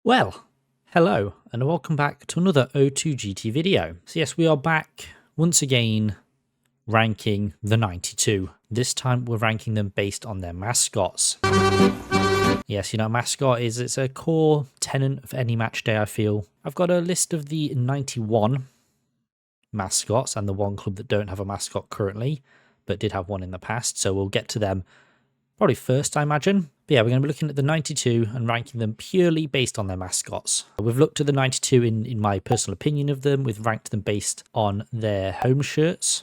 Well, hello and welcome back to another O2GT video. So yes, we are back once again ranking the 92. This time we're ranking them based on their mascots. Yes, mascot it's a core tenet of any match day, I feel. I've got a list of the 91 mascots and the one club that don't have a mascot currently, but did have one in the past, so we'll get to them probably first, I imagine. But yeah, we're going to be looking at the 92 and ranking them purely based on their mascots. We've looked at the 92 in my personal opinion of them. We've ranked them based on their home shirts.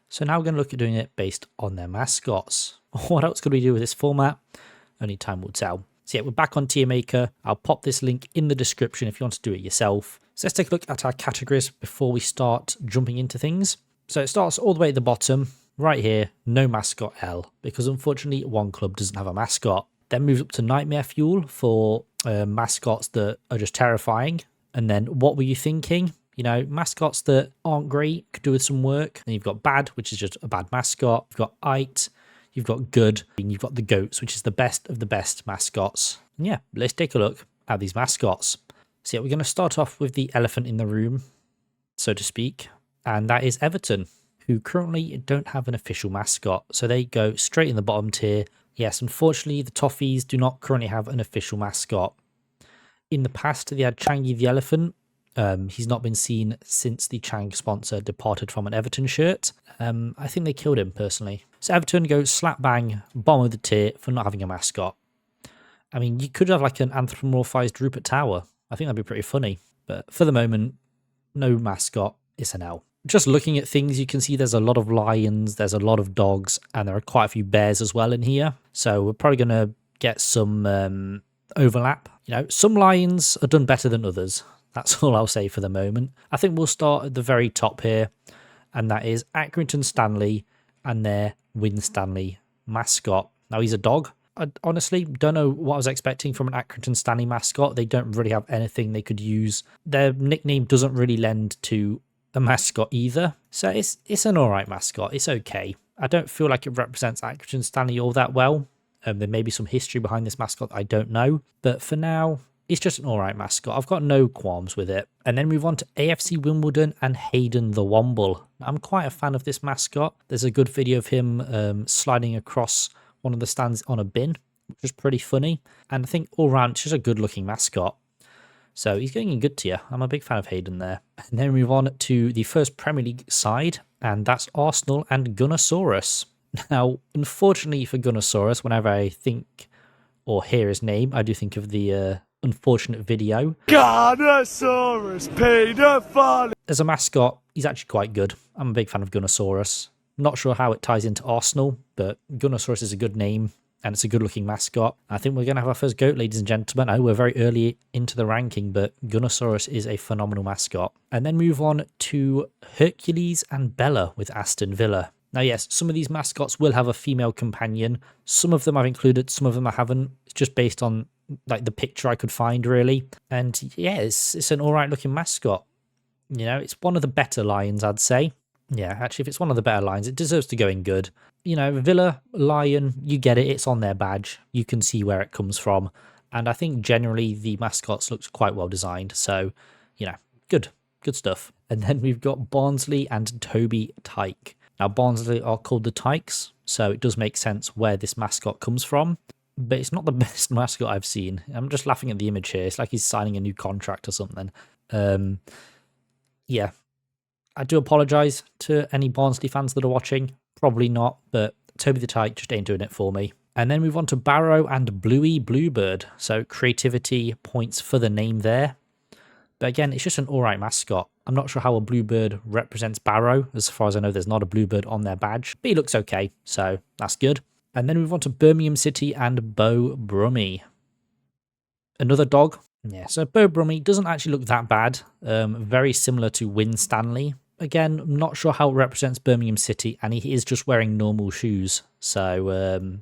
So now we're going to look at doing it based on their mascots. What else could we do with this format? Only time will tell. So yeah, we're back on Tier Maker. I'll pop this link in the description if you want to do it yourself. So let's take a look at our categories before we start jumping into things. So it starts all the way at the bottom. Right here, no mascot L, because unfortunately one club doesn't have a mascot. Then moves up to Nightmare Fuel for mascots that are just terrifying. And then what were you thinking? Mascots that aren't great, could do with some work. And you've got Bad, which is just a bad mascot. You've got Ite, you've got Good, and you've got the Goats, which is the best of the best mascots. And yeah, let's take a look at these mascots. So yeah, we're going to start off with the elephant in the room, so to speak. And that is Everton, who currently don't have an official mascot. So they go straight in the bottom tier. Yes, unfortunately, the Toffees do not currently have an official mascot. In the past, they had Changi the elephant. He's not been seen since the Chang sponsor departed from an Everton shirt. I think they killed him, personally. So Everton goes slap bang, bottom of the tier for not having a mascot. I mean, you could have like an anthropomorphized Rupert Tower. I think that'd be pretty funny. But for the moment, no mascot. It's an L. Just looking at things, you can see there's a lot of lions, there's a lot of dogs, and there are quite a few bears as well in here. So we're probably going to get some overlap. Some lions are done better than others. That's all I'll say for the moment. I think we'll start at the very top here, and that is Accrington Stanley and their Win Stanley mascot. Now, he's a dog. I honestly don't know what I was expecting from an Accrington Stanley mascot. They don't really have anything they could use. Their nickname doesn't really lend to a mascot either, so it's an alright mascot. It's okay. I don't feel like it represents Accrington Stanley all that well. There may be some history behind this mascot I don't know, but for now it's just an alright mascot. I've got no qualms with it. And then move on to AFC Wimbledon and Hayden the Womble. I'm quite a fan of this mascot. There's a good video of him sliding across one of the stands on a bin, which is pretty funny, and I think all round it's just a good looking mascot. So he's getting in good tier. I'm a big fan of Hayden there. And then we move on to the first Premier League side, and that's Arsenal and Gunnosaurus. Now, unfortunately for Gunnosaurus, whenever I think or hear his name, I do think of the unfortunate video. Gunnosaurus, paedophile! As a mascot, he's actually quite good. I'm a big fan of Gunnosaurus. Not sure how it ties into Arsenal, but Gunnosaurus is a good name. And it's a good-looking mascot. I think we're going to have our first goat, ladies and gentlemen. We're very early into the ranking, but Gunnosaurus is a phenomenal mascot. And then move on to Hercules and Bella with Aston Villa. Now, yes, some of these mascots will have a female companion. Some of them I've included, some of them I haven't. It's just based on like the picture I could find, really. And yeah, it's an all-right-looking mascot. It's one of the better lions, I'd say. Yeah, actually, if it's one of the better lions, it deserves to go in good. Villa, lion, you get it. It's on their badge. You can see where it comes from. And I think generally the mascots looks quite well designed. So, good stuff. And then we've got Barnsley and Toby Tyke. Now, Barnsley are called the Tykes, so it does make sense where this mascot comes from. But it's not the best mascot I've seen. I'm just laughing at the image here. It's like he's signing a new contract or something. Yeah. I do apologise to any Barnsley fans that are watching. Probably not, but Toby the Tyke just ain't doing it for me. And then move on to Barrow and Bluey Bluebird. So creativity points for the name there. But again, it's just an alright mascot. I'm not sure how a bluebird represents Barrow. As far as I know, there's not a bluebird on their badge. But he looks okay, so that's good. And then move on to Birmingham City and Beau Brummie. Another dog. Yeah, so Beau Brummie doesn't actually look that bad. Very similar to Win Stanley. Again, I'm not sure how it represents Birmingham City, and he is just wearing normal shoes. So,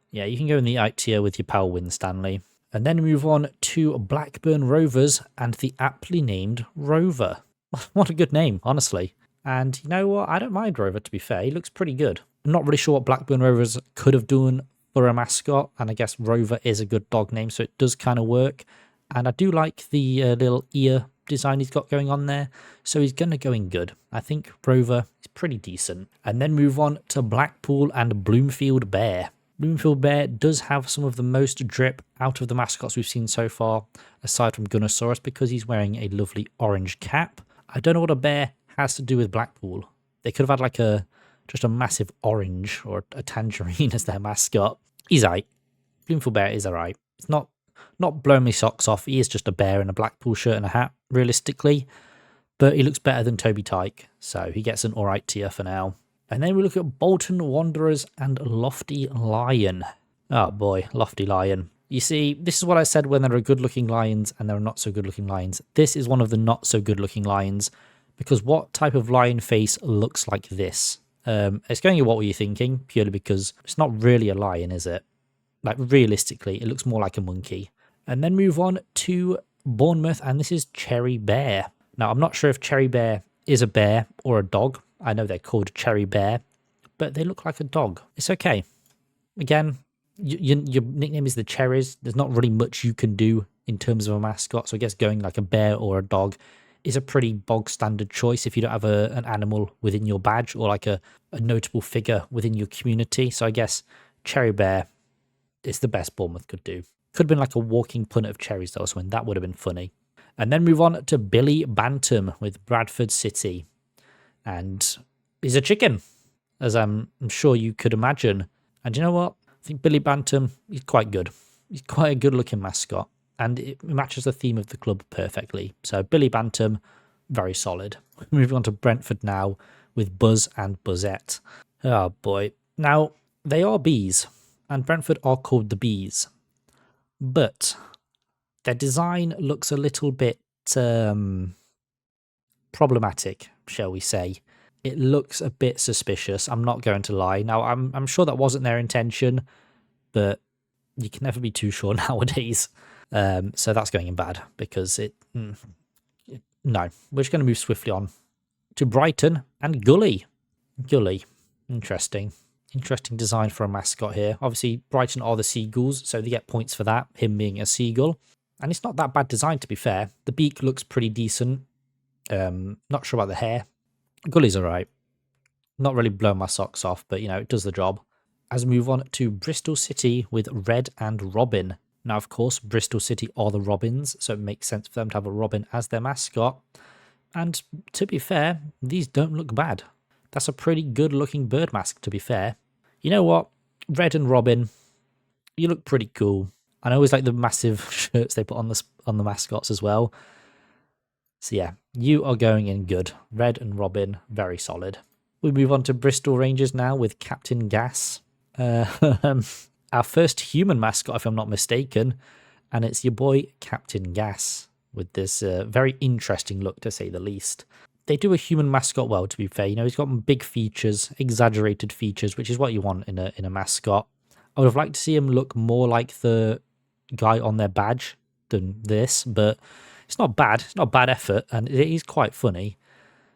yeah, you can go in the Ike tier with your pal Win Stanley. And then move on to Blackburn Rovers and the aptly named Rover. What a good name, honestly. And you know what? I don't mind Rover, to be fair. He looks pretty good. I'm not really sure what Blackburn Rovers could have done for a mascot, and I guess Rover is a good dog name, so it does kind of work. And I do like the little ear design he's got going on there. So he's going to go in good. I think Rover is pretty decent. And then move on to Blackpool and Bloomfield Bear. Bloomfield Bear does have some of the most drip out of the mascots we've seen so far, aside from Gunnosaurus, because he's wearing a lovely orange cap. I don't know what a bear has to do with Blackpool. They could have had just a massive orange or a tangerine as their mascot. He's alright. Bloomfield Bear is alright. It's not blowing me socks off. He is just a bear in a Blackpool shirt and a hat, realistically. But he looks better than Toby Tyke, so he gets an alright tier for now. And then we look at Bolton Wanderers and Lofty Lion. Oh boy, Lofty Lion. You see, this is what I said when there are good-looking lions and there are not so good-looking lions. This is one of the not so good-looking lions, because what type of lion face looks like this? It's going to what were you thinking, purely because it's not really a lion, is it? Like, realistically, it looks more like a monkey. And then move on to Bournemouth, and this is Cherry Bear. Now, I'm not sure if Cherry Bear is a bear or a dog. I know they're called Cherry Bear, but they look like a dog. It's okay. Again, your nickname is the Cherries. There's not really much you can do in terms of a mascot, so I guess going like a bear or a dog is a pretty bog standard choice if you don't have an animal within your badge or like a notable figure within your community. So I guess Cherry Bear is the best Bournemouth could do. Could have been like a walking punnet of cherries though, so that would have been funny. And then move on to Billy Bantam with Bradford City. And he's a chicken, as I'm sure you could imagine. And you know what? I think Billy Bantam, he's quite good. He's quite a good-looking mascot. And it matches the theme of the club perfectly. So Billy Bantam, very solid. Moving on to Brentford now with Buzz and Buzzette. Oh boy. Now, they are bees. And Brentford are called the Bees. But their design looks a little bit problematic, shall we say. It looks a bit suspicious, I'm not going to lie. Now, I'm sure that wasn't their intention, but you can never be too sure nowadays. So that's going in bad, because no, we're just going to move swiftly on to Brighton and Gully. Gully, interesting. Interesting design for a mascot here. Obviously, Brighton are the Seagulls, so they get points for that, him being a seagull. And it's not that bad design, to be fair. The beak looks pretty decent. Not sure about the hair. Gully's alright. Not really blowing my socks off, but, it does the job. As we move on to Bristol City with Red and Robin. Now, of course, Bristol City are the Robins, so it makes sense for them to have a Robin as their mascot. And to be fair, these don't look bad. That's a pretty good-looking bird mask, to be fair. You know what? Red and Robin, you look pretty cool. And I always like the massive shirts they put on the mascots as well. So yeah, you are going in good. Red and Robin, very solid. We move on to Bristol Rangers now with Captain Gas. Our first human mascot, if I'm not mistaken. And it's your boy, Captain Gas, with this very interesting look, to say the least. They do a human mascot well, to be fair. He's got big features, exaggerated features, which is what you want in a mascot. I would have liked to see him look more like the guy on their badge than this, but it's not bad. It's not a bad effort, and it is quite funny.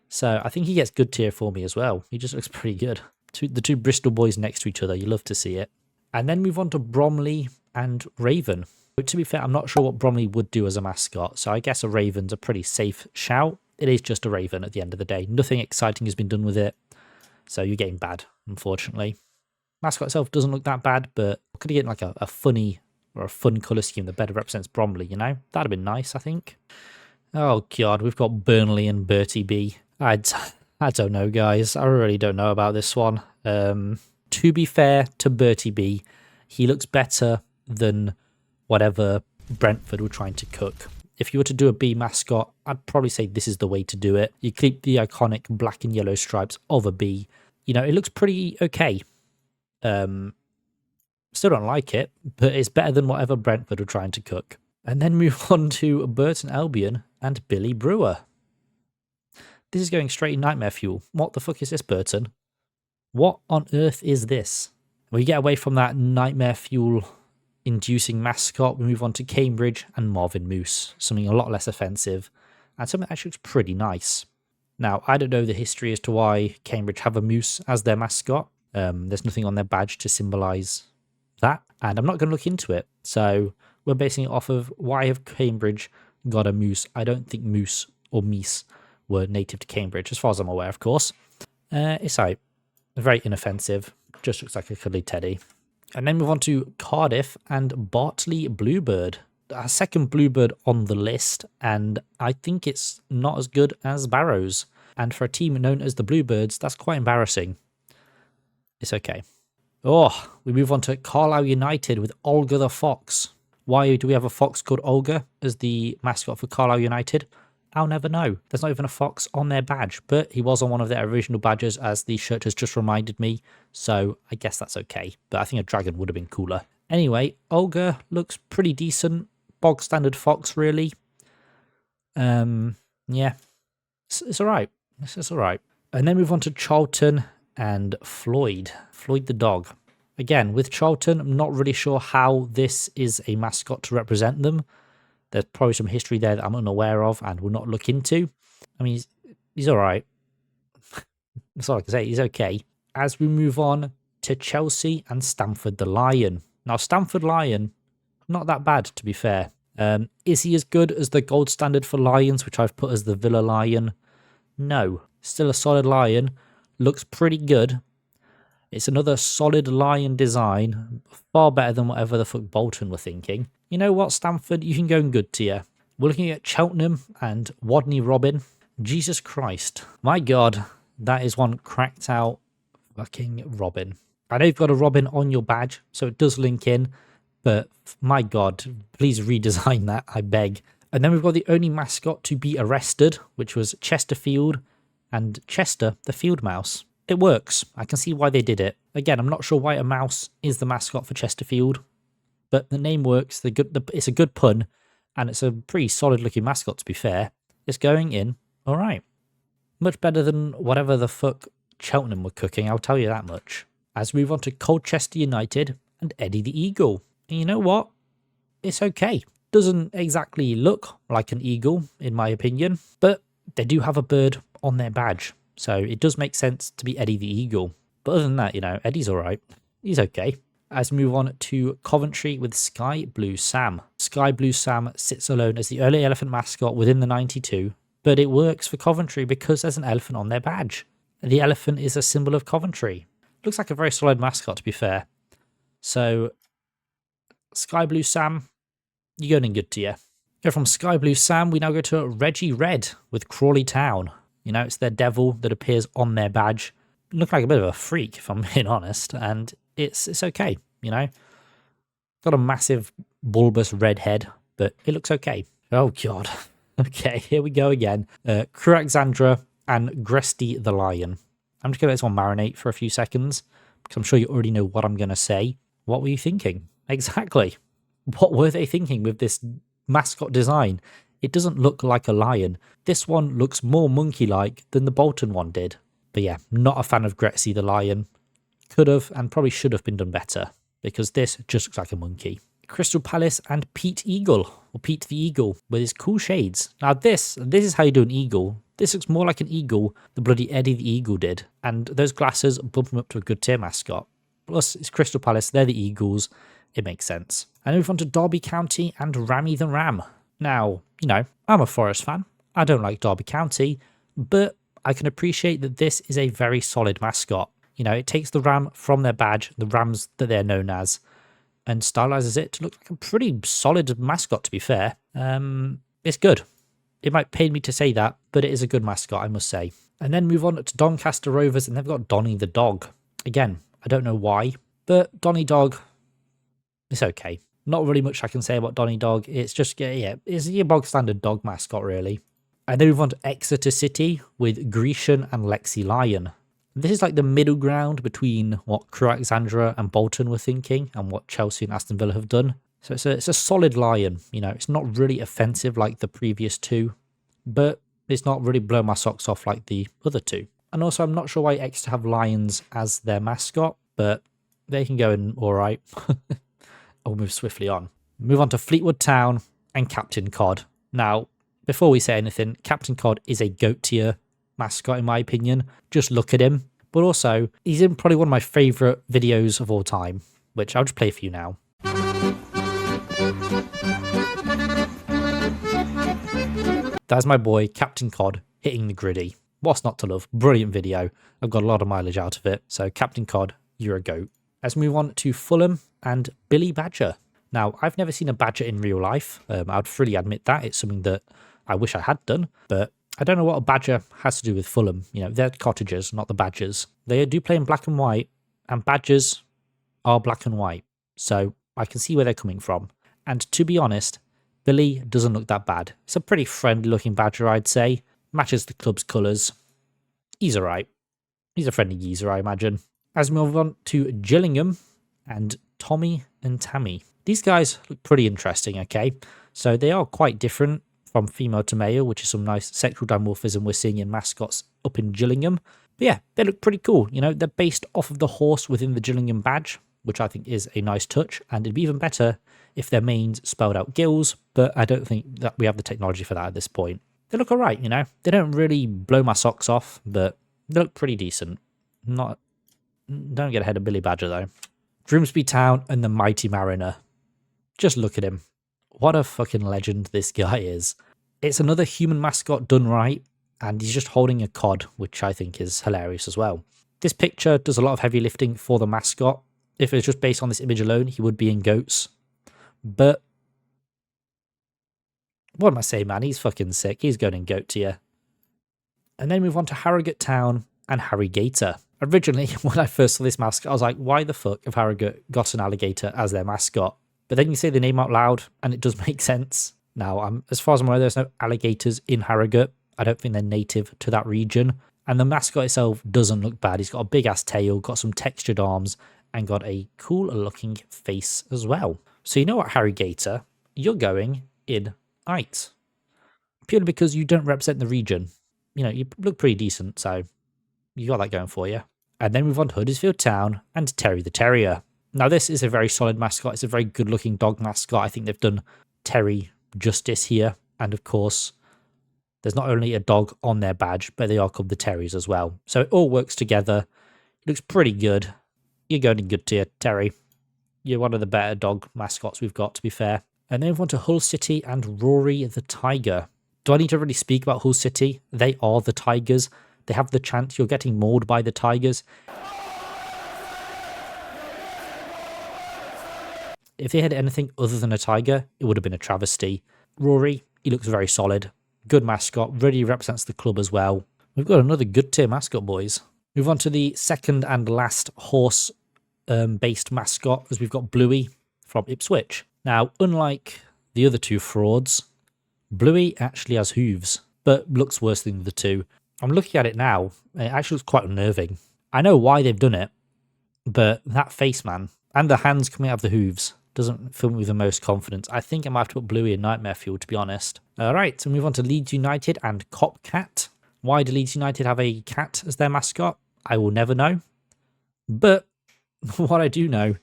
So I think he gets good tier for me as well. He just looks pretty good. The two Bristol boys next to each other, you love to see it. And then move on to Bromley and Raven. But to be fair, I'm not sure what Bromley would do as a mascot, so I guess a Raven's a pretty safe shout. It is just a Raven at the end of the day. Nothing exciting has been done with it, so you're getting bad, unfortunately. Mascot itself doesn't look that bad, but could you get like a funny or a fun colour scheme that better represents Bromley, That'd have been nice, I think. Oh, God, we've got Burnley and Bertie B. I don't know, guys. I really don't know about this one. To be fair to Bertie B, he looks better than whatever Brentford were trying to cook. If you were to do a bee mascot, I'd probably say this is the way to do it. You keep the iconic black and yellow stripes of a bee. It looks pretty okay. Still don't like it, but it's better than whatever Brentford were trying to cook. And then move on to Burton Albion and Billy Brewer. This is going straight in nightmare fuel. What the fuck is this, Burton? What on earth is this? We get away from that nightmare fuel inducing mascot. We move on to Cambridge and Marvin Moose. Something a lot less offensive and something that actually looks pretty nice. Now, I don't know the history as to why Cambridge have a moose as their mascot. There's nothing on their badge to symbolise that, and I'm not going to look into it. So we're basing it off of why have Cambridge got a moose. I don't think moose or meese were native to Cambridge, as far as I'm aware, of course. It's like very inoffensive, just looks like a cuddly teddy. And then move on to Cardiff and Bartley Bluebird. Our second Bluebird on the list, and I think it's not as good as Barrows. And for a team known as the Bluebirds, that's quite embarrassing. It's okay. Oh, we move on to Carlisle United with Olga the Fox. Why do we have a fox called Olga as the mascot for Carlisle United? I'll never know. There's not even a fox on their badge, but he was on one of their original badges, as the shirt has just reminded me, so I guess that's okay. But I think a dragon would have been cooler. Anyway, Olga looks pretty decent. Bog standard fox, really. Yeah, it's alright. It's alright. And then move on to Charlton and Floyd. Floyd the dog. Again, with Charlton, I'm not really sure how this is a mascot to represent them. There's probably some history there that I'm unaware of and will not look into. I mean, he's alright. That's all I can say. He's okay. As we move on to Chelsea and Stamford the Lion. Now, Stamford Lion, not that bad, to be fair. Is he as good as the gold standard for Lions, which I've put as the Villa Lion? No. Still a solid lion. Looks pretty good. It's another solid lion design. Far better than whatever the fuck Bolton were thinking. You know what, Stamford? You can go in good tier. We're looking at Cheltenham and Wadney Robin. Jesus Christ. My God, that is one cracked out fucking Robin. I know you've got a Robin on your badge, so it does link in. But my God, please redesign that, I beg. And then we've got the only mascot to be arrested, which was Chesterfield and Chester, the field mouse. It works. I can see why they did it. Again, I'm not sure why a mouse is the mascot for Chesterfield, but the name works. It's a good pun, and it's a pretty solid looking mascot, to be fair. It's going in all right. Much better than whatever the fuck Cheltenham were cooking, I'll tell you that much. As we move on to Colchester United and Eddie the Eagle. And you know what? It's okay. Doesn't exactly look like an eagle, in my opinion, but they do have a bird on their badge. So it does make sense to be Eddie the Eagle. But other than that, you know, Eddie's alright. He's okay. As we move on to Coventry with Sky Blue Sam. Sky Blue Sam sits alone as the early elephant mascot within the 92, but it works for Coventry because there's an elephant on their badge. The elephant is a symbol of Coventry. Looks like a very solid mascot, to be fair. So, Sky Blue Sam, you're going in good tier. Go from Sky Blue Sam, we now go to Reggie Red with Crawley Town. You know, it's their devil that appears on their badge. Look like a bit of a freak, if I'm being honest, and it's okay, you know. Got a massive bulbous red head, but it looks okay. Oh God. Okay, here we go again. Cruaxandra and Gresty the Lion. I'm just going to let this one marinate for a few seconds, because I'm sure you already know what I'm going to say. What were you thinking? Exactly. What were they thinking with this mascot design? It doesn't look like a lion. This one looks more monkey-like than the Bolton one did. But yeah, not a fan of Gretzy the Lion. Could have and probably should have been done better, because this just looks like a monkey. Crystal Palace and Pete Eagle, or Pete the Eagle, with his cool shades. Now this is how you do an eagle. This looks more like an eagle than bloody Eddie the Eagle did. And those glasses bump him up to a good tier mascot. Plus, it's Crystal Palace, they're the Eagles. It makes sense. And move on to Derby County and Rammy the Ram. Now, you know, I'm a Forest fan. I don't like Derby County, but I can appreciate that this is a very solid mascot. You know, it takes the ram from their badge, the rams that they're known as, and stylizes it to look like a pretty solid mascot, to be fair. It's good. It might pain me to say that, but it is a good mascot, I must say. And then move on to Doncaster Rovers, and they've got Donny the dog. Again, I don't know why, but Donny dog, it's okay. Not really much I can say about Donny dog. It's just, yeah, it's your bog standard dog mascot, really. And then move on to Exeter City with Grecian and Lexi Lion. This is like the middle ground between what Cruaxandra and Bolton were thinking and what Chelsea and Aston Villa have done. So it's a solid lion, you know, it's not really offensive like the previous two, but it's not really blow my socks off like the other two. And also, I'm not sure why Exeter have lions as their mascot, but they can go in all right. I'll move swiftly on. Move on to Fleetwood Town and Captain Cod. Now, before we say anything, Captain Cod is a GOAT tier mascot in my opinion. Just look at him. But also, he's in probably one of my favourite videos of all time, which I'll just play for you now. That's my boy, Captain Cod, hitting the griddy. What's not to love? Brilliant video. I've got a lot of mileage out of it. So Captain Cod, you're a goat. Let's move on to Fulham and Billy Badger. Now, I've never seen a badger in real life. I'd freely admit that. It's something that I wish I had done. But I don't know what a badger has to do with Fulham. You know, they're cottagers, not the badgers. They do play in black and white. And badgers are black and white. So I can see where they're coming from. And to be honest, Billy doesn't look that bad. It's a pretty friendly looking badger, I'd say. Matches the club's colours. He's alright. He's a friendly geezer, I imagine. As we move on to Gillingham and Tommy and Tammy. These guys look pretty interesting, okay? So they are quite different from female to male, which is some nice sexual dimorphism we're seeing in mascots up in Gillingham. But yeah, they look pretty cool. You know, they're based off of the horse within the Gillingham badge, which I think is a nice touch. And it'd be even better if their manes spelled out gills, but I don't think that we have the technology for that at this point. They look alright, you know. They don't really blow my socks off, but they look pretty decent. Don't get ahead of Billy Badger, though. Grimsby Town and the Mighty Mariner. Just look at him. What a fucking legend this guy is. It's another human mascot done right, and he's just holding a cod, which I think is hilarious as well. This picture does a lot of heavy lifting for the mascot. If it was just based on this image alone, he would be in goats. But what am I saying, man? He's fucking sick. He's going in goat tier. And then move on to Harrogate Town and Harrigator. Originally, when I first saw this mascot, I was like, why the fuck have Harrogate got an alligator as their mascot? But then you say the name out loud, and it does make sense. Now, as far as I'm aware, there's no alligators in Harrogate. I don't think they're native to that region. And the mascot itself doesn't look bad. He's got a big-ass tail, got some textured arms, and got a cool-looking face as well. So you know what, Harrigator? You're going in 8. Purely because you don't represent the region. You know, you look pretty decent, so you got that going for you. And then move on to Huddersfield Town and Terry the Terrier. Now, this is a very solid mascot. It's a very good-looking dog mascot. I think they've done Terry justice here. And, of course, there's not only a dog on their badge, but they are called the Terriers as well. So it all works together. It looks pretty good. You're going in good tier, Terry. You're one of the better dog mascots we've got, to be fair. And then move on to Hull City and Rory the Tiger. Do I need to really speak about Hull City? They are the Tigers. They have the chance. You're getting mauled by the Tigers. If they had anything other than a tiger, it would have been a travesty. Rory, he looks very solid. Good mascot. Really represents the club as well. We've got another good tier mascot, boys. Move on to the second and last horse-based mascot, as we've got Bluey from Ipswich. Now, unlike the other two frauds, Bluey actually has hooves, but looks worse than the two. I'm looking at it now, and it actually looks quite unnerving. I know why they've done it, but that face, man, and the hands coming out of the hooves doesn't fill me with the most confidence. I think I might have to put Bluey in Nightmare Fuel, to be honest. Alright, so move on to Leeds United and Cop Cat. Why do Leeds United have a cat as their mascot? I will never know. But what I do know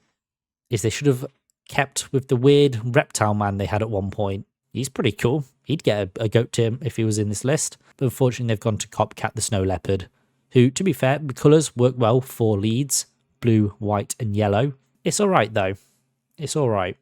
is they should have kept with the weird reptile man they had at one point. He's pretty cool. He'd get a goat tier if he was in this list. But unfortunately, they've gone to Cop Cat the Snow Leopard, who, to be fair, the colours work well for Leeds. Blue, white and yellow. It's alright, though. It's alright.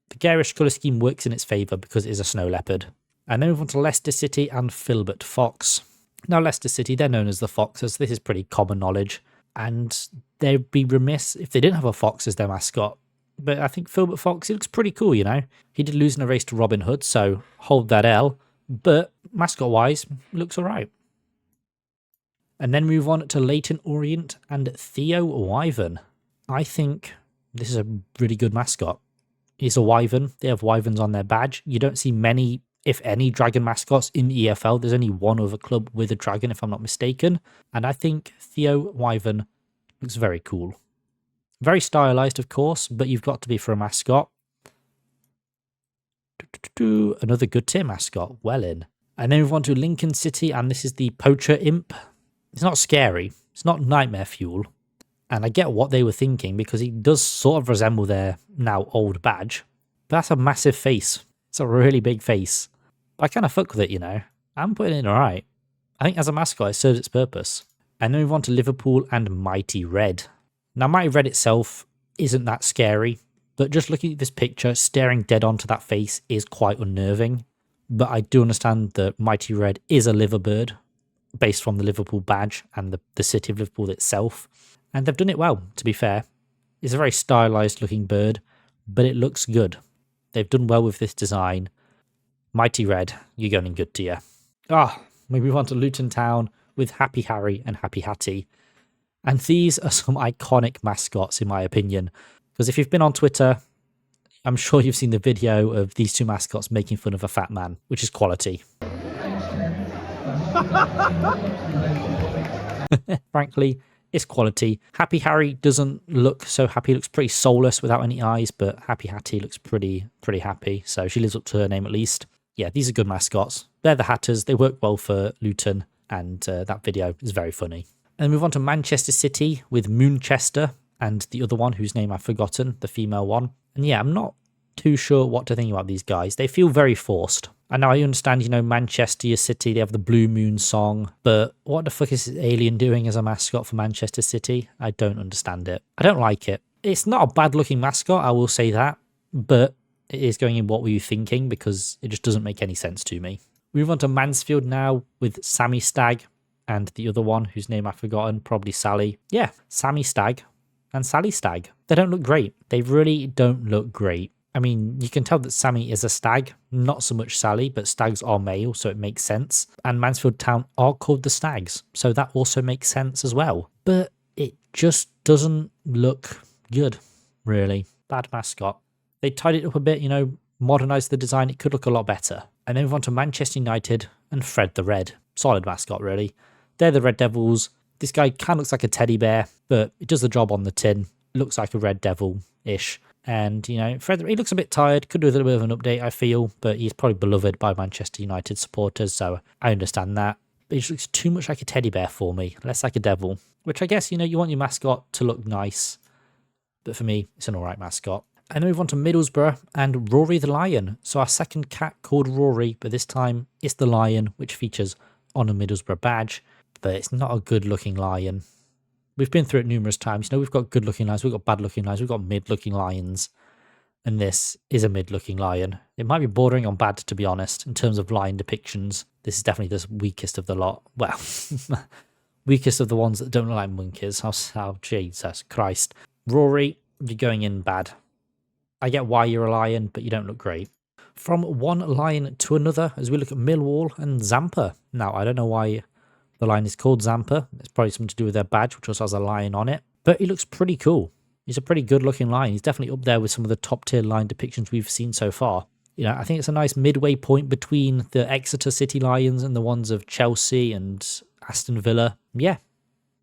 The garish colour scheme works in its favour because it is a snow leopard. And then move on to Leicester City and Filbert Fox. Now, Leicester City, they're known as the Foxes. This is pretty common knowledge. And they'd be remiss if they didn't have a fox as their mascot. But I think Filbert Fox, he looks pretty cool, you know. He did lose in a race to Robin Hood, so hold that L. But mascot-wise, looks alright. And then move on to Leyton Orient and Theo Wyvern. I think this is a really good mascot. He's a wyvern. They have wyverns on their badge. You don't see many, if any, dragon mascots in the EFL. There's only one other club with a dragon, if I'm not mistaken. And I think Theo Wyvern looks very cool. Very stylized, of course, but you've got to be for a mascot. Another good tier mascot. Well in. And then move on to Lincoln City, and this is the Poacher Imp. It's not scary. It's not Nightmare Fuel. And I get what they were thinking, because he does sort of resemble their now old badge. But that's a massive face. It's a really big face. But I kind of fuck with it, you know. I'm putting it in alright. I think as a mascot, it serves its purpose. And then move on to Liverpool and Mighty Red. Now, Mighty Red itself isn't that scary. But just looking at this picture, staring dead onto that face is quite unnerving. But I do understand that Mighty Red is a liverbird, based from the Liverpool badge and the city of Liverpool itself. And they've done it well, to be fair. It's a very stylized looking bird, but it looks good. They've done well with this design. Mighty Red, you're going in good tier. We move on to Luton Town with Happy Harry and Happy Hattie. And these are some iconic mascots, in my opinion. Because if you've been on Twitter, I'm sure you've seen the video of these two mascots making fun of a fat man, which is quality. Frankly, it's quality. Happy Harry doesn't look so happy. He looks pretty soulless without any eyes, but Happy Hattie looks pretty happy. So she lives up to her name at least. Yeah, these are good mascots. They're the Hatters. They work well for Luton, and that video is very funny. And move on to Manchester City with Moonchester and the other one whose name I've forgotten, the female one. And yeah, I'm not too sure what to think about these guys. They feel very forced. And now I understand, Manchester City, they have the Blue Moon song, but what the fuck is this alien doing as a mascot for Manchester City? I don't understand it. I don't like it. It's not a bad looking mascot, I will say that, but it is going in what were you thinking, because it just doesn't make any sense to me. We move on to Mansfield now with Sammy Stag and the other one whose name I've forgotten, probably Sally. Yeah, Sammy Stag and Sally Stag. They don't look great. They really don't look great. I mean, you can tell that Sammy is a stag, not so much Sally, but stags are male, so it makes sense. And Mansfield Town are called the Stags, so that also makes sense as well. But it just doesn't look good, really. Bad mascot. They tidied it up a bit, modernised the design. It could look a lot better. And then move on to Manchester United and Fred the Red. Solid mascot, really. They're the Red Devils. This guy kind of looks like a teddy bear, but it does the job on the tin. Looks like a Red Devil-ish. And, Fred, he looks a bit tired. Could do with a little bit of an update, I feel. But he's probably beloved by Manchester United supporters, so I understand that. But he just looks too much like a teddy bear for me. Less like a devil. Which I guess, you want your mascot to look nice. But for me, it's an alright mascot. And then move on to Middlesbrough and Rory the Lion. So our second cat called Rory, but this time it's the lion, which features on a Middlesbrough badge. But it's not a good looking lion. We've been through it numerous times. We've got good looking lions, we've got bad looking lions, we've got mid looking lions. And this is a mid looking lion. It might be bordering on bad, to be honest, in terms of lion depictions. This is definitely the weakest of the lot. Well, weakest of the ones that don't look like monkeys. Oh, Jesus Christ. Rory, you're going in bad. I get why you're a lion, but you don't look great. From one lion to another, as we look at Millwall and Zampa. Now, I don't know why the lion is called Zampa. It's probably something to do with their badge, which also has a lion on it. But he looks pretty cool. He's a pretty good looking lion. He's definitely up there with some of the top tier lion depictions we've seen so far. I think it's a nice midway point between the Exeter City Lions and the ones of Chelsea and Aston Villa. Yeah,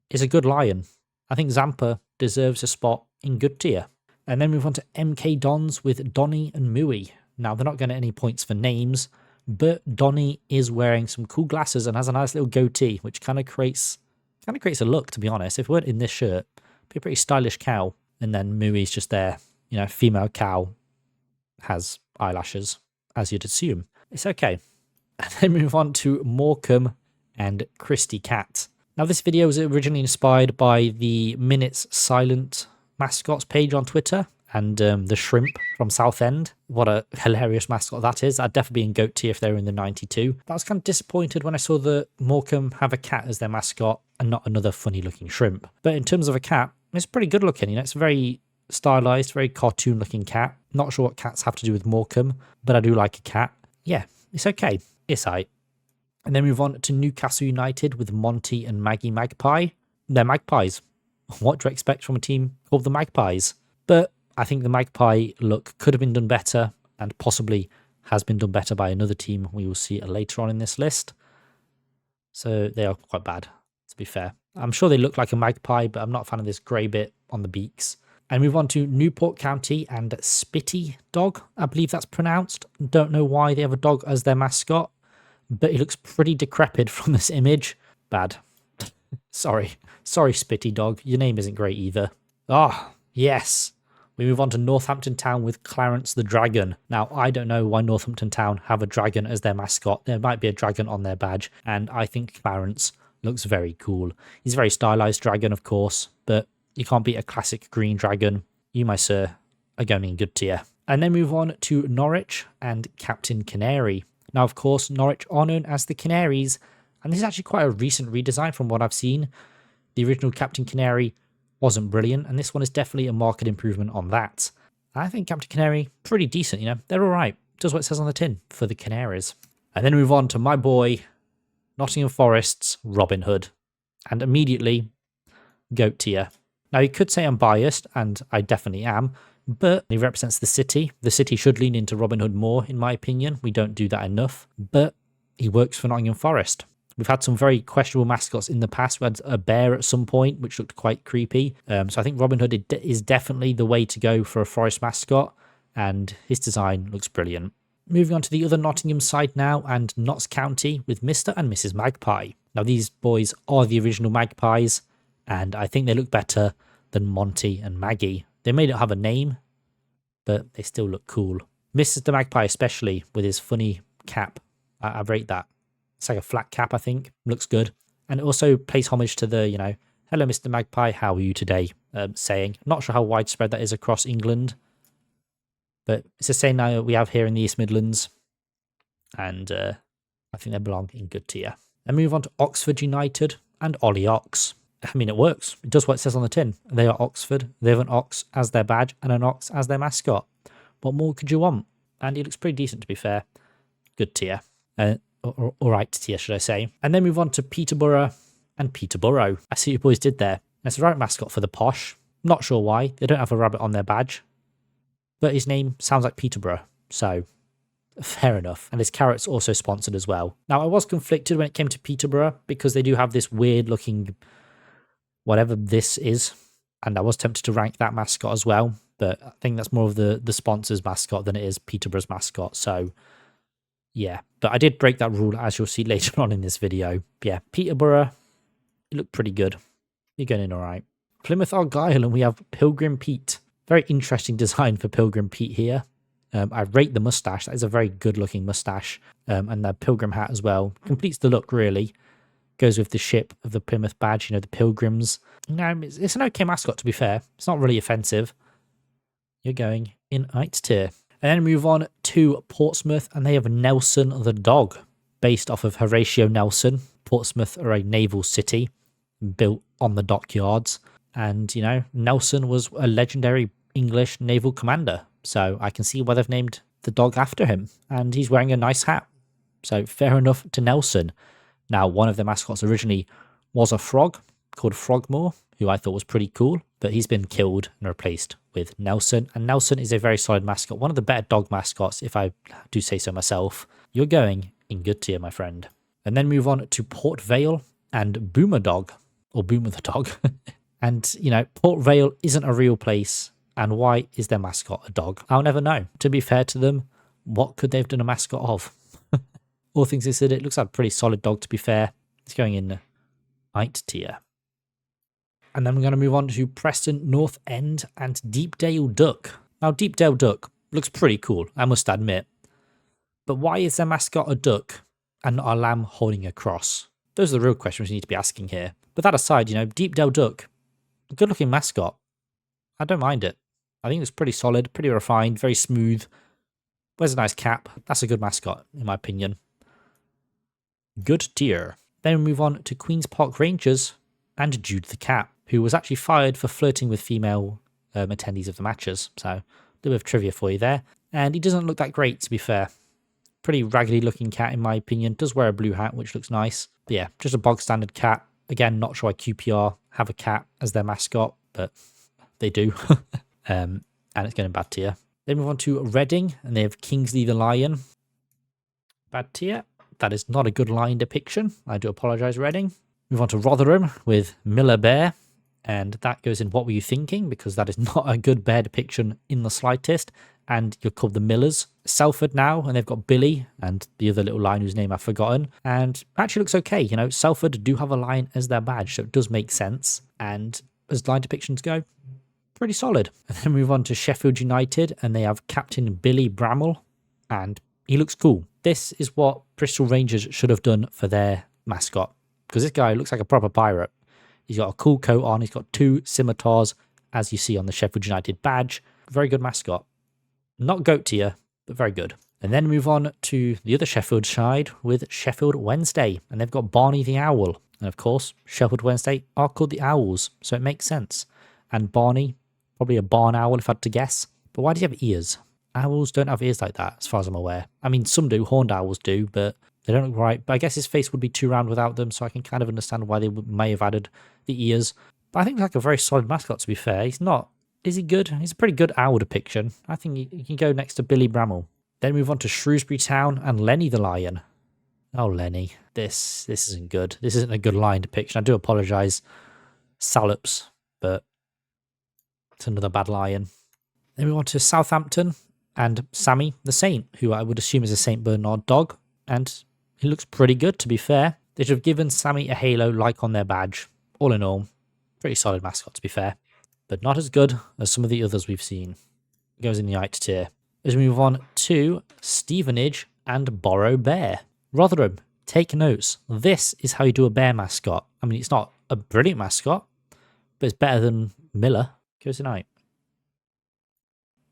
it's a good lion. I think Zampa deserves a spot in good tier. And then move on to MK Dons with Donny and Mooey. Now, they're not getting any points for names, but Donny is wearing some cool glasses and has a nice little goatee, which kind of creates a look, to be honest. If it weren't in this shirt, it'd be a pretty stylish cow. And then Mooey's just there, female cow has eyelashes, as you'd assume. It's okay. And then move on to Morecambe and Christy Cat. Now, this video was originally inspired by the Minutes Silent Mascots page on Twitter and the shrimp from Southend. What a hilarious mascot that is. I'd definitely be in goat tier if they were in the 92. But I was kind of disappointed when I saw that Morecambe have a cat as their mascot and not another funny looking shrimp. But in terms of a cat, it's pretty good looking. It's a very stylized, very cartoon looking cat. Not sure what cats have to do with Morecambe, but I do like a cat. Yeah, it's okay. It's aight. And then move on to Newcastle United with Monty and Maggie Magpie. They're magpies. What do you expect from a team called the Magpies? But I think the Magpie look could have been done better and possibly has been done better by another team we will see later on in this list. So they are quite bad, to be fair. I'm sure they look like a magpie, but I'm not a fan of this grey bit on the beaks. And move on to Newport County and Spitty Dog, I believe that's pronounced. Don't know why they have a dog as their mascot, but he looks pretty decrepit from this image. Bad. Sorry, Spitty Dog. Your name isn't great either. Yes. We move on to Northampton Town with Clarence the Dragon. Now, I don't know why Northampton Town have a dragon as their mascot. There might be a dragon on their badge, and I think Clarence looks very cool. He's a very stylized dragon, of course, but you can't beat a classic green dragon. You, my sir, are going in good tier. And then move on to Norwich and Captain Canary. Now, of course, Norwich are known as the Canaries, and this is actually quite a recent redesign from what I've seen. The original Captain Canary wasn't brilliant, and this one is definitely a market improvement on that. I think Captain Canary, pretty decent, you know, they're alright. Does what it says on the tin for the Canaries. And then move on to my boy, Nottingham Forest's Robin Hood. And immediately, GOAT tier. Now, you could say I'm biased, and I definitely am, but he represents the city. The city should lean into Robin Hood more, in my opinion. We don't do that enough, but he works for Nottingham Forest. We've had some very questionable mascots in the past. We had a bear at some point, which looked quite creepy. So I think Robin Hood is definitely the way to go for a Forest mascot, and his design looks brilliant. Moving on to the other Nottingham side now, and Notts County with Mr. and Mrs. Magpie. Now, these boys are the original Magpies, and I think they look better than Monty and Maggie. They may not have a name, but they still look cool. Mrs. the Magpie especially, with his funny cap. I rate that. It's like a flat cap, I think. Looks good. And it also pays homage to the, you know, hello, Mr. Magpie, how are you today? Saying. Not sure how widespread that is across England, but it's a saying now we have here in the East Midlands, and I think they belong in good tier. And move on to Oxford United and Ollie Ox. I mean, it works. It does what it says on the tin. They are Oxford. They have an ox as their badge and an ox as their mascot. What more could you want? And he looks pretty decent, to be fair. Good tier. All right tier, should I say. And then move on to Peterborough and Peterborough. I see what you boys did there. That's the right mascot for the posh. Not sure why. They don't have a rabbit on their badge. But his name sounds like Peterborough. So, fair enough. And his carrot's also sponsored as well. Now, I was conflicted when it came to Peterborough because they do have this weird looking whatever this is, and I was tempted to rank that mascot as well, but I think that's more of the sponsor's mascot than it is Peterborough's mascot, so yeah. But I did break that rule, as you'll see later on in this video. But yeah, Peterborough, you look pretty good. You're going in alright. Plymouth Argyle, and we have Pilgrim Pete. Very interesting design for Pilgrim Pete here. I rate the mustache. That is a very good looking mustache, and the pilgrim hat as well. Completes the look, really. Goes with the ship of the Plymouth badge, you know, the Pilgrims. Now, it's an okay mascot, to be fair. It's not really offensive. You're going in 8 tier. And then move on to Portsmouth, and they have Nelson the dog, based off of Horatio Nelson. Portsmouth are a naval city built on the dockyards. And, you know, Nelson was a legendary English naval commander. So I can see why they've named the dog after him. And he's wearing a nice hat. So fair enough to Nelson. Now, one of the mascots originally was a frog called Frogmore, who I thought was pretty cool, but he's been killed and replaced with Nelson. And Nelson is a very solid mascot, one of the better dog mascots, if I do say so myself. You're going in good tier, my friend. And then move on to Port Vale and Boomer Dog, or Boomer the dog. And, you know, Port Vale isn't a real place, and why is their mascot a dog? I'll never know. To be fair to them, what could they have done a mascot of? All things considered, it looks like a pretty solid dog, to be fair. It's going in 8 tier. And then we're going to move on to Preston North End and Deepdale Duck. Now, Deepdale Duck looks pretty cool, I must admit. But why is their mascot a duck and not a lamb holding a cross? Those are the real questions you need to be asking here. But that aside, you know, Deepdale Duck, a good looking mascot. I don't mind it. I think it's pretty solid, pretty refined, very smooth. Wears a nice cap. That's a good mascot, in my opinion. Good tier. Then we move on to Queen's Park Rangers and Jude the Cat, who was actually fired for flirting with female attendees of the matches. So, a little bit of trivia for you there. And he doesn't look that great, to be fair. Pretty raggedy looking cat, in my opinion. Does wear a blue hat, which looks nice. But yeah, just a bog standard cat. Again, not sure why QPR have a cat as their mascot, but they do. And it's going in bad tier. Then move on to Reading, and they have Kingsley the Lion. Bad tier. That is not a good lion depiction. I do apologise, Reading. Move on to Rotherham with Miller Bear. And that goes in What Were You Thinking? Because that is not a good bear depiction in the slightest. And you're called the Millers. Salford now, and they've got Billy and the other little lion whose name I've forgotten. And actually looks okay. You know, Salford do have a lion as their badge, so it does make sense. And as lion depictions go, pretty solid. And then move on to Sheffield United, and they have Captain Billy Bramall. And he looks cool. This is what Bristol Rangers should have done for their mascot. Because this guy looks like a proper pirate. He's got a cool coat on. He's got 2 scimitars, as you see on the Sheffield United badge. Very good mascot. Not GOAT tier, but very good. And then move on to the other Sheffield side with Sheffield Wednesday. And they've got Barney the Owl. And of course, Sheffield Wednesday are called the Owls, so it makes sense. And Barney, probably a barn owl if I had to guess. But why does he have ears? Owls don't have ears like that, as far as I'm aware. I mean, some do, horned owls do, but they don't look right. But I guess his face would be too round without them, so I can kind of understand why they may have added the ears. But I think he's like a very solid mascot, to be fair. He's not... Is he good? He's a pretty good owl depiction. I think he can go next to Billy Bramall. Then move on to Shrewsbury Town and Lenny the Lion. Oh, Lenny. This isn't good. This isn't a good lion depiction. I do apologise, Sallops, but it's another bad lion. Then we move on to Southampton and Sammy the Saint, who I would assume is a St. Bernard dog. And he looks pretty good, to be fair. They should have given Sammy a halo like on their badge. All in all, pretty solid mascot, to be fair. But not as good as some of the others we've seen. Goes in the Ite tier. As we move on to Stevenage and Borrow Bear. Rotherham, take notes. This is how you do a bear mascot. I mean, it's not a brilliant mascot, but it's better than Miller. Goes in Ite.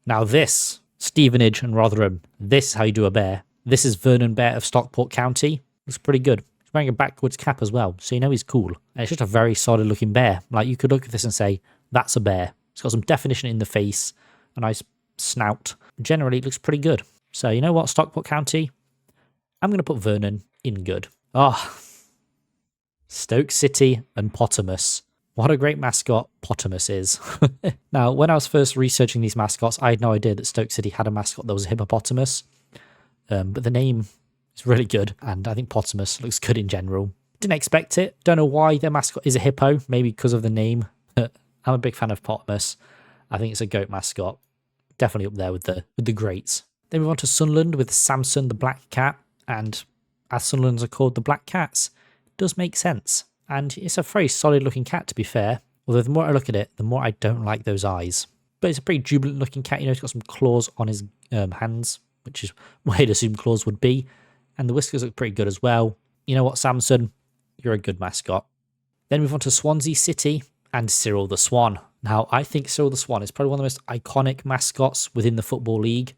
Now this, Stevenage and Rotherham, this is how you do a bear. This is Vernon Bear of Stockport County. Looks pretty good. He's wearing a backwards cap as well, so you know he's cool. And it's just a very solid looking bear. Like, you could look at this and say, that's a bear. It's got some definition in the face, a nice snout. Generally, it looks pretty good. So, you know what, Stockport County? I'm going to put Vernon in good. Oh, Stoke City and Potamus. What a great mascot Potamus is. Now, when I was first researching these mascots, I had no idea that Stoke City had a mascot that was a hippopotamus. But the name is really good, and I think Potamus looks good in general. Didn't expect it. Don't know why their mascot is a hippo. Maybe because of the name. I'm a big fan of Potamus. I think it's a goat mascot. Definitely up there with the greats. Then we move on to Sunderland with Samson the Black Cat. And as Sunderlands are called the Black Cats, it does make sense. And it's a very solid looking cat, to be fair. Although the more I look at it, the more I don't like those eyes. But it's a pretty jubilant looking cat. You know, he's got some claws on his hands, which is what I'd assume claws would be. And the whiskers look pretty good as well. You know what, Samson? You're a good mascot. Then move on to Swansea City and Cyril the Swan. Now, I think Cyril the Swan is probably one of the most iconic mascots within the Football League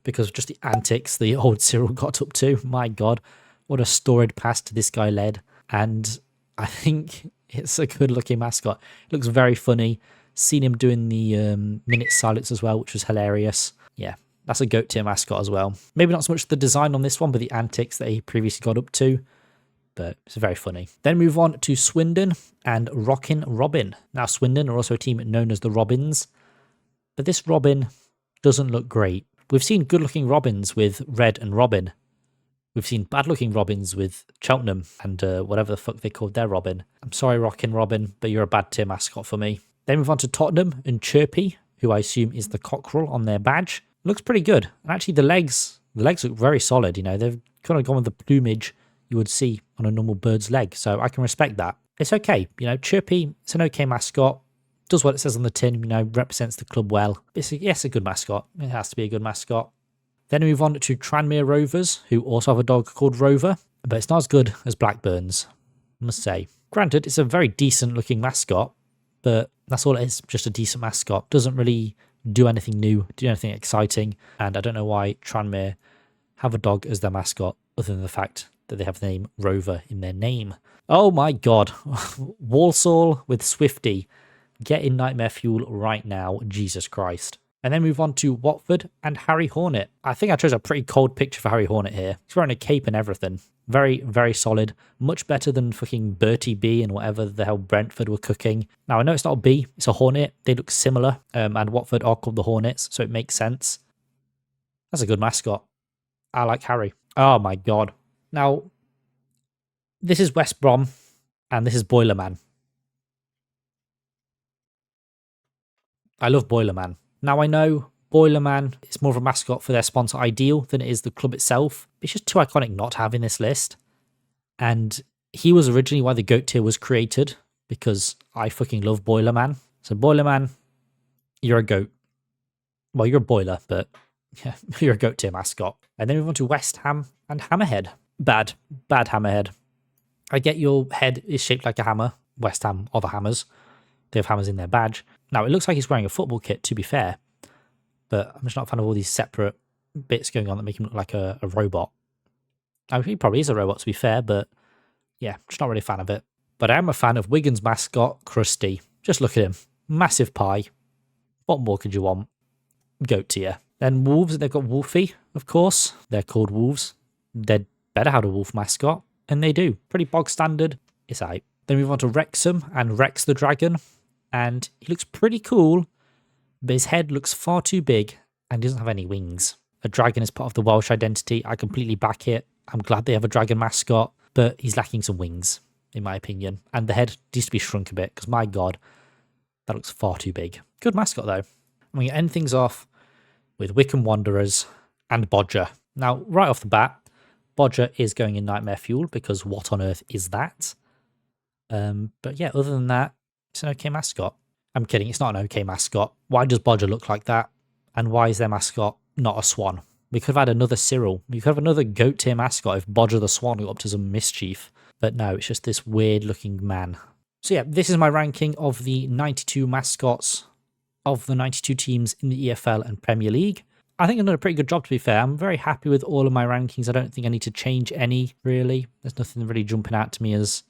because of just the antics the old Cyril got up to. My God, what a storied past this guy led. And I think it's a good-looking mascot. It looks very funny. Seen him doing the minute silence as well, which was hilarious. Yeah, that's a goat tier mascot as well. Maybe not so much the design on this one, but the antics that he previously got up to. But it's very funny. Then move on to Swindon and Rockin' Robin. Now, Swindon are also a team known as the Robins. But this Robin doesn't look great. We've seen good-looking Robins with Red and Robin. We've seen bad-looking Robins with Cheltenham and whatever the fuck they called their Robin. I'm sorry, Rockin' Robin, but you're a bad tier mascot for me. Then move on to Tottenham and Chirpy, who I assume is the cockerel on their badge. Looks pretty good. And actually, the legs look very solid. You know, they've kind of gone with the plumage you would see on a normal bird's leg. So I can respect that. It's okay. You know, Chirpy, it's an okay mascot. Does what it says on the tin, you know, represents the club well. It's a good mascot. It has to be a good mascot. Then we move on to Tranmere Rovers, who also have a dog called Rover, but it's not as good as Blackburns, I must say. Granted, it's a very decent looking mascot, but that's all it is, just a decent mascot. Doesn't really do anything new, do anything exciting, and I don't know why Tranmere have a dog as their mascot, other than the fact that they have the name Rover in their name. Oh my God, Walsall with Swifty. Get in nightmare fuel right now, Jesus Christ. And then move on to Watford and Harry Hornet. I think I chose a pretty cold picture for Harry Hornet here. He's wearing a cape and everything. Very, very solid. Much better than fucking Bertie B and whatever the hell Brentford were cooking. Now, I know it's not a bee, it's a hornet. They look similar. And Watford are called the Hornets, so it makes sense. That's a good mascot. I like Harry. Oh my God. Now, this is West Brom and this is Boilerman. I love Boilerman. Now, I know Boilerman is more of a mascot for their sponsor Ideal than it is the club itself. It's just too iconic not to have in this list. And he was originally why the GOAT tier was created, because I fucking love Boilerman. So Boilerman, you're a goat. Well, you're a boiler, but yeah, you're a GOAT tier mascot. And then we move on to West Ham and Hammerhead. Bad Hammerhead. I get your head is shaped like a hammer. West Ham are the Hammers. They have hammers in their badge. Now, it looks like he's wearing a football kit, to be fair. but I'm just not a fan of all these separate bits going on that make him look like a robot. I mean, he probably is a robot, to be fair, but yeah, just not really a fan of it. But I am a fan of Wigan's mascot, Krusty. Just look at him. Massive pie. What more could you want? Goat tier. Then Wolves, they've got Wolfie, of course. They're called Wolves. They'd better have a wolf mascot, and they do. Pretty bog standard. It's out. Then we move on to Wrexham and Rex the Dragon. And he looks pretty cool, but his head looks far too big and doesn't have any wings. A dragon is part of the Welsh identity. I completely back it. I'm glad they have a dragon mascot, but he's lacking some wings, in my opinion. And the head needs to be shrunk a bit, because my God, that looks far too big. Good mascot, though. I'm going to end things off with Wycombe Wanderers and Bodger. Now, right off the bat, Bodger is going in Nightmare Fuel, because what on earth is that? But yeah, other than that, it's an okay mascot. I'm kidding, it's not an okay mascot. Why does Bodger look like that? And why is their mascot not a swan? We could have had another Cyril. We could have another goat tier mascot if Bodger the Swan got up to some mischief. But no, it's just this weird looking man. So yeah, this is my ranking of the 92 mascots of the 92 teams in the EFL and Premier League. I think I've done a pretty good job, to be fair. I'm very happy with all of my rankings. I don't think I need to change any, really. There's nothing really jumping out to me as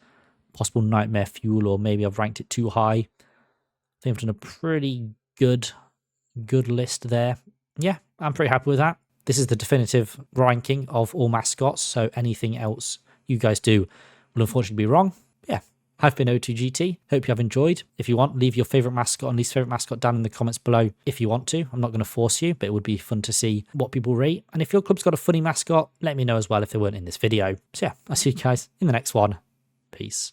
possible nightmare fuel, or maybe I've ranked it too high. I think I've done a pretty good list there. Yeah, I'm pretty happy with that. This is the definitive ranking of all mascots, so anything else you guys do will unfortunately be wrong. Yeah, I've been O2GT. Hope you have enjoyed. If you want, leave your favourite mascot and least favourite mascot down in the comments below if you want to. I'm not going to force you, but it would be fun to see what people rate. And if your club's got a funny mascot, let me know as well if they weren't in this video. So yeah, I'll see you guys in the next one. Peace.